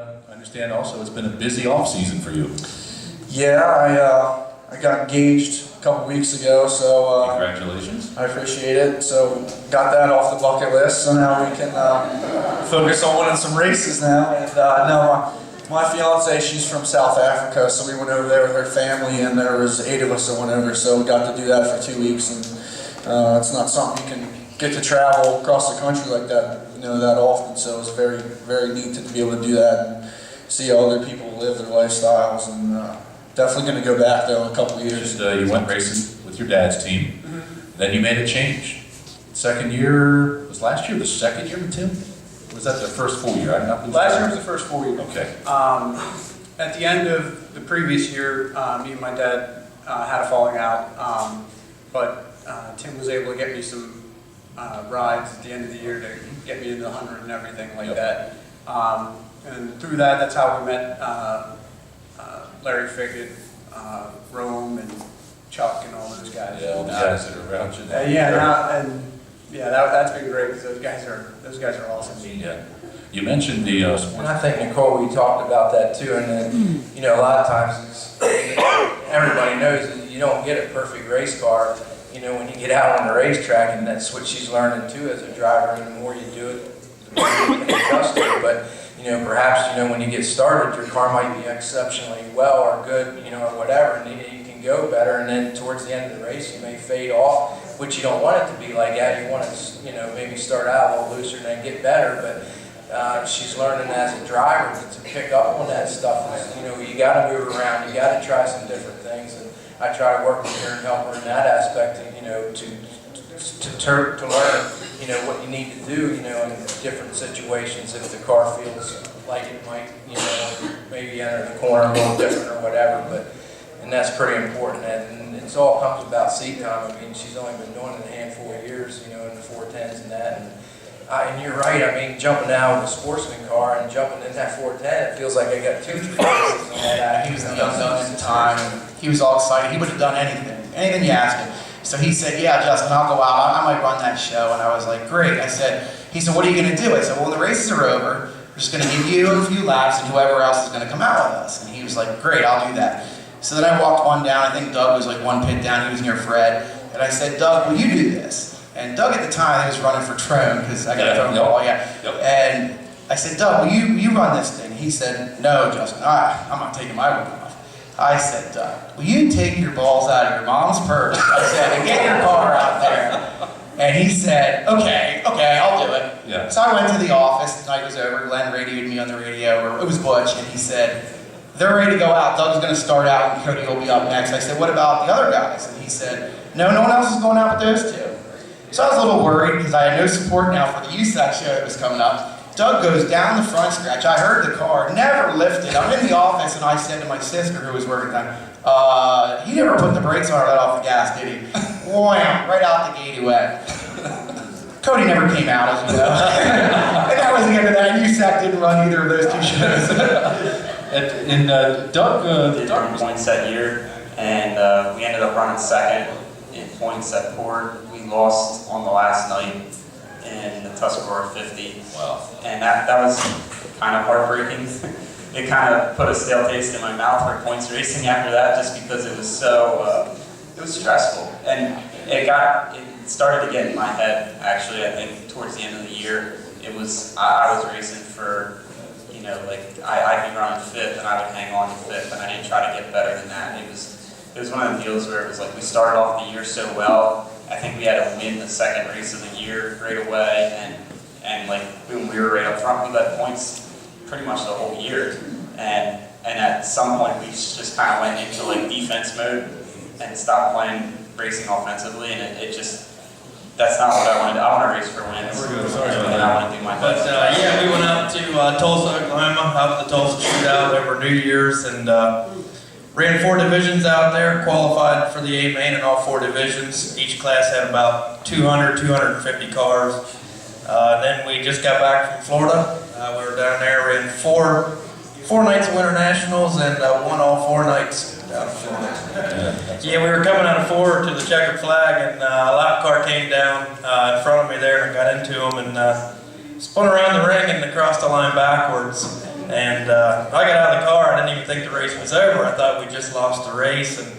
I understand also it's been a busy off season for you. Yeah, I got engaged a couple weeks ago, so Congratulations. I appreciate it. So got that off the bucket list. So now we can focus on winning some races now. And no, my fiance, she's from South Africa, so we went over there with her family, and there was 8 of us that went over. So we got to do that for 2 weeks, and it's not something you can get to travel across the country like that, that often. So it's very, very neat to be able to do that and see how other people live their lifestyles. And definitely going to go back though in a couple of years. You went racing with your dad's team, then you made a change. Second year, was last year the second year with Tim? Or was that the first full year? Last year was the first full year. Okay. At the end of the previous year, me and my dad had a falling out, but Tim was able to get me some rides at the end of the year to get me into the 100 and everything like that. And through that, that's how we met Larry Fickett, Rome, and Chuck, and all those guys. Yeah, all the guys that are around you now. That's been great because those guys are awesome. Yeah. You mentioned the And I think, Nicole, we talked about that too, and then, a lot of times everybody knows that you don't get a perfect race car, when you get out on the racetrack, and that's what she's learning too as a driver, and the more you do it, the more you can adjust to it. But, perhaps, when you get started, your car might be exceptionally well or good, or whatever, and you can go better, and then towards the end of the race, you may fade off, which you don't want it to be like that. You want to, maybe start out a little looser and then get better, but she's learning as a driver to pick up on that stuff. You got to move around, you got to try some different things, and I try to work with her and help her in that aspect, to learn, what you need to do, in different situations if the car feels like it might, maybe enter the corner a little different or whatever. And that's pretty important. And it all comes about seat time. I mean, she's only been doing it a handful of years, in the 410s and that. And you're right. I mean, jumping out of a sportsman car and jumping in that 410, it feels like I got 2 races on that. He was the young gun at the time, and he was all excited. He would have done anything you asked him. So he said, "Yeah, Justin, I'll go out. I might run that show." And I was like, "Great." He said, "What are you going to do?" I said, "Well, when the races are over, we're just going to give you a few laps, and whoever else is going to come out with us." And he was like, "Great, I'll do that." So then I walked one down. I think Doug was like one pit down. He was near Fred. And I said, "Doug, will you do this?" And Doug at the time, he was running for Trone because I got a phone call. And I said, "Doug, will you run this thing?" He said, "No, Justin, I'm not taking my weapon off." I said, "Doug, will you take your balls out of your mom's purse?" I said, "and get your car out there." And he said, okay, I'll do it. Yeah. So I went to the office, the night was over, Glenn radioed me on the radio, or it was Butch, and he said, "They're ready to go out. Doug's going to start out and Cody will be up next." I said, "What about the other guys?" And he said, "No one else is going out with those 2. So I was a little worried because I had no support now for the USAC show that was coming up. Doug goes down the front stretch. I heard the car, never lifted. I'm in the office and I said to my sister who was working at the time, "He never put the brakes on or let off the gas, did he?" Wham! Right out the gate he went. Cody never came out, as you know. And that was the end of that. USAC didn't run either of those 2 shows. Doug did run points that year, and we ended up running second in points at Port. We lost on the last night in the Tuscarora 50. Wow. And that was kind of heartbreaking. It kind of put a stale taste in my mouth for points racing after that, just because it was so, it was stressful. And it started to get in my head, actually. I think towards the end of the year, I was racing for, I'd be running 5th and I would hang on to 5th, and I didn't try to get better than that. It was one of the deals where it was like we started off the year so well. I think we had to win the second race of the year right away, and like boom, we were right up front. We led points pretty much the whole year, and at some point we just kind of went into like defense mode and stopped playing racing offensively, and it just, that's not what I wanted. I want to race for wins, and I want to do my best. But yeah, we went out to Tulsa, Oklahoma, out at the Tulsa Shootout over New Year's, and ran 4 divisions out there, qualified for the A main in all 4 divisions. Each class had about 200, 250 cars. Then we just got back from Florida. We were down there, ran 4 nights of Winter Nationals and won all 4 nights down in Florida. Yeah, we were coming out of 4 to the checkered flag, and a lap car came down in front of me there, and I got into him and spun around the ring and crossed the line backwards. And I got out of the car, I didn't even think the race was over. I thought we just lost the race, and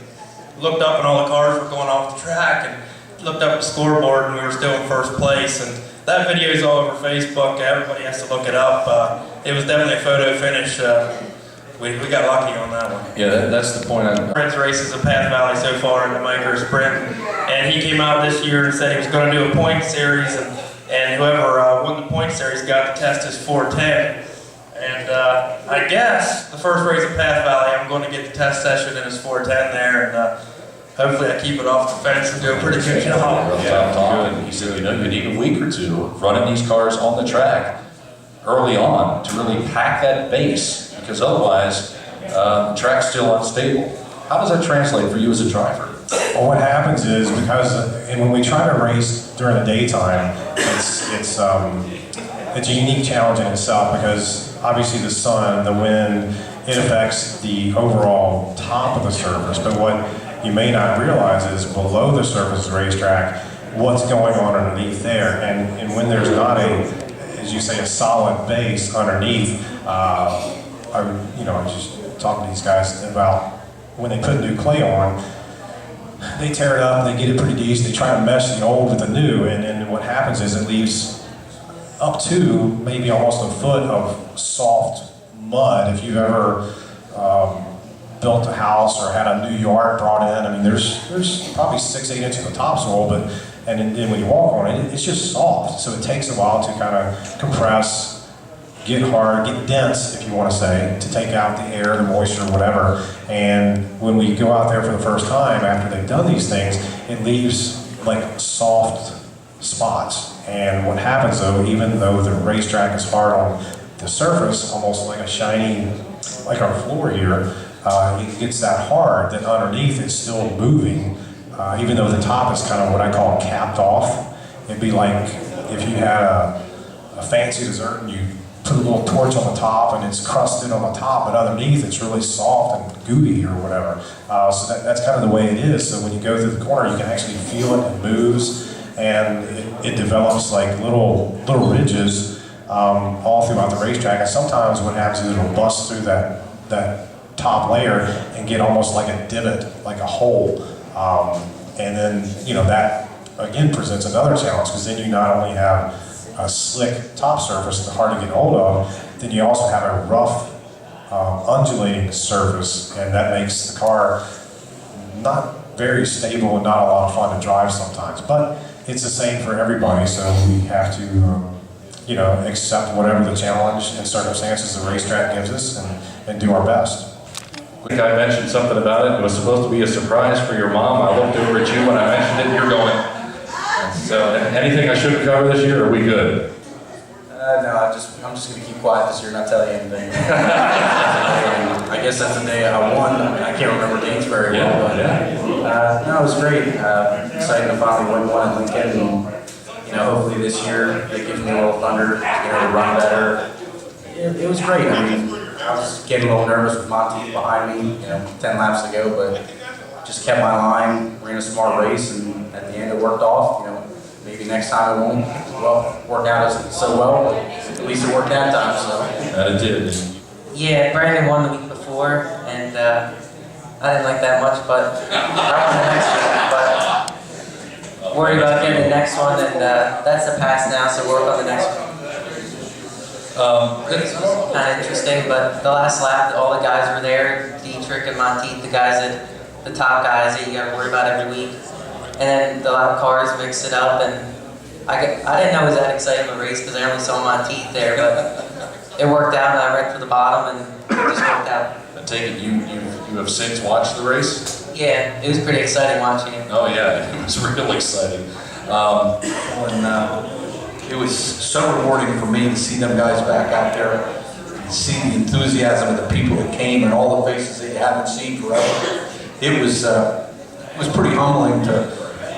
looked up and all the cars were going off the track, and looked up the scoreboard and we were still in first place. And that video is all over Facebook. Everybody has to look it up. It was definitely a photo finish. We got lucky on that one. Yeah, that's the point. Brent's races at Path Valley so far in the micro sprint, and he came out this year and said he was going to do a point series, and whoever won the point series got to test his 410. And I guess the first race at Path Valley, I'm going to get the test session in his 410 there, and hopefully I keep it off the fence and do a pretty good job. Yeah, he said, you know, you need a week or two running these cars on the track early on to really pack that base, because otherwise the track's still unstable. How does that translate for you as a driver? Well, what happens is, because and when we try to race during the daytime, it's a unique challenge in itself, because obviously the sun, the wind, it affects the overall top of the surface. But what you may not realize is below the surface of the racetrack, what's going on underneath there. And when there's not a, as you say, a solid base underneath, I was just talking to these guys about when they put new clay on, they tear it up, they get it pretty decent, they try to mesh the old with the new, and then what happens is it leaves up to maybe almost a foot of soft mud. If you've ever built a house or had a new yard brought in, I mean, there's probably 6-8 inches of topsoil, but and then when you walk on it, it's just soft. So it takes a while to kind of compress, get hard, get dense, if you want to say, to take out the air, the moisture, whatever. And when we go out there for the first time, after they've done these things, it leaves like soft spots. And what happens though, even though the racetrack is hard on the surface, almost like a shiny, like our floor here, it gets that hard that underneath it's still moving, even though the top is kind of what I call capped off. It'd be like if you had a fancy dessert and you put a little torch on the top and it's crusted on the top, but underneath it's really soft and gooey or whatever. So that's kind of the way it is. So when you go through the corner, you can actually feel it, it moves, and it develops like little ridges all throughout the racetrack. And sometimes what happens is it'll bust through that top layer and get almost like a divot, like a hole. And then, that again presents another challenge, because then you not only have a slick top surface that's hard to get hold of, then you also have a rough, undulating surface, and that makes the car not very stable and not a lot of fun to drive sometimes. But it's the same for everybody, so we have to, accept whatever the challenge and circumstances the racetrack gives us and do our best. I think I mentioned something about it. It was supposed to be a surprise for your mom. I looked over at you when I mentioned it, and you're going. So, anything I shouldn't cover this year, or are we good? No, I'm just going to keep quiet this year and not tell you anything. I guess that's the day I won. I can't remember dates very well, but no, it was great. Excited to finally win one at Lincoln, and hopefully this year it gives me a little thunder, to run better. It was great. I mean, I was getting a little nervous with Monty behind me, 10 laps ago, but just kept my line, ran a smart race, and at the end it worked off. Maybe next time it won't work out so well, but at least it worked that time. So. That it did. Yeah, Brandon won the week before, and I didn't like that much, but I won the next week. But worried about getting the next one, and that's the past now, so work on the next one. It was kind of interesting, but the last lap, all the guys were there, Dietrich and Monteith, the top guys that you got to worry about every week. And then the lap cars mixed it up, and I didn't know it was that exciting of a race because I only saw Monteith there, but it worked out, and I ran for the bottom, and it just worked out. I take it you have since watched the race? Yeah, it was pretty exciting watching it. Oh yeah, it was real exciting. It was so rewarding for me to see them guys back out there, and see the enthusiasm of the people that came and all the faces that you haven't seen forever. It was pretty humbling to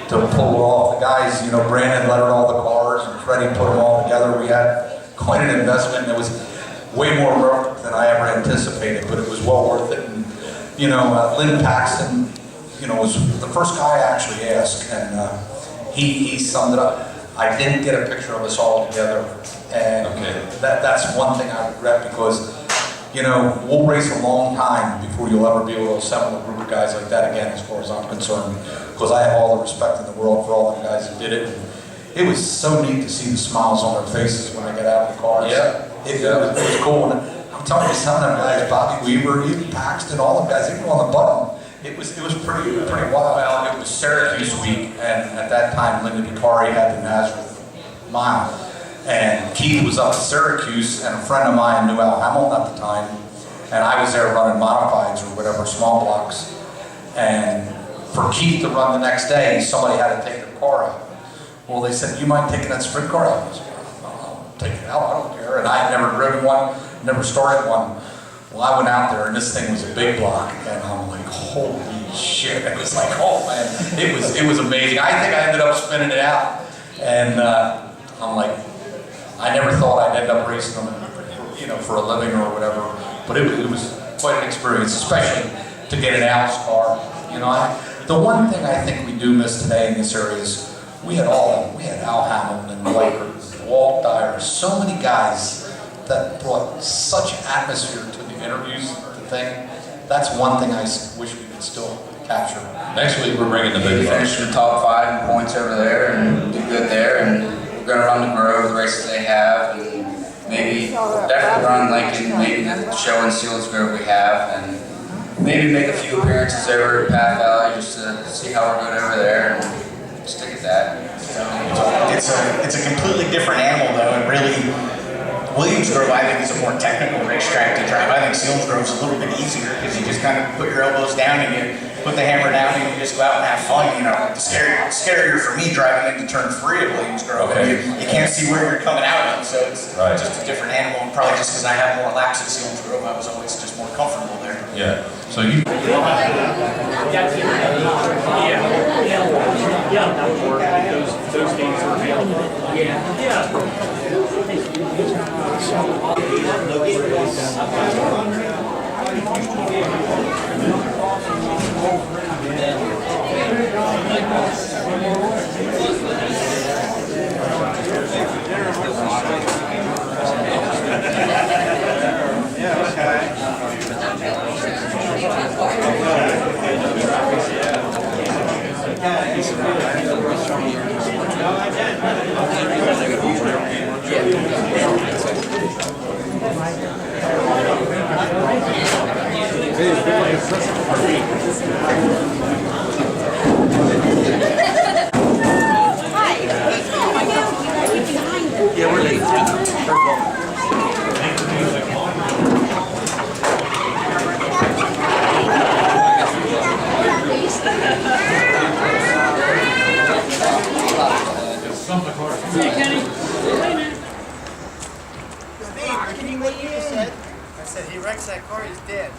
pull it off. The guys, Brandon lettered all the cars and Freddie put them all together. We had quite an investment, and it was way more work than I ever anticipated, but it was well worth it. And Lynn Paxton, was the first guy I actually asked, and he summed it up. I didn't get a picture of us all together, and that's one thing I regret, because you know, we'll race a long time before you'll ever be able to assemble a group of guys like that again, as far as I'm concerned, because I have all the respect in the world for all the guys who did it. It was so neat to see the smiles on their faces when I got out of the cars. It was cool. And I'm telling you, some of them guys, Bobby Weaver, even Paxton, all the guys, even on the button, it was pretty wild. Well, it was Syracuse week, and at that time, Linda Vicari had the Nazareth Mile. And Keith was up at Syracuse, and a friend of mine knew Al Hamilton at the time, and I was there running modifieds or whatever, small blocks. And for Keith to run the next day, somebody had to take their car out. Well, they said, "You mind taking that sprint car out?" I was like, "I'll take it out, I don't care." And I had never driven one, never started one. Well, I went out there, and this thing was a big block, and I'm like, holy shit. It was like, oh man, it was amazing. I think I ended up spinning it out, and I'm like, I never thought I'd end up racing them, you know, for a living or whatever, but it was quite an experience, especially to get in Al's car. You know, the one thing I think we do miss today in this area is we had Al Hamilton and Blake, Walt Dyer, so many guys that brought such atmosphere to the interviews, the thing. That's one thing I wish we could still capture. Next week, we're bringing the big Finish bucks. in the top 5 in points over there and do good there. And we're going to run the Grove, the races they have, and maybe definitely run Lincoln, maybe the show in Seals Grove we have, and maybe make a few appearances over at Path Valley just to see how we're doing over there and stick at that. So, It's a completely different animal though, and really, Williams Grove I think is a more technical racetrack to drive. I think Seals Grove's a little bit easier because you just kind of put your elbows down and you put the hammer down and you just go out and have fun. You know, the scarier for me driving into turn 3 of Williams Grove. Okay. You can't see where you're coming out of, so it's Right. just a different animal. And probably just because I have more laps at Seals Grove, I was always just more comfortable there. Yeah. So you. Those games are available. I said, he wrecks that car, he's dead.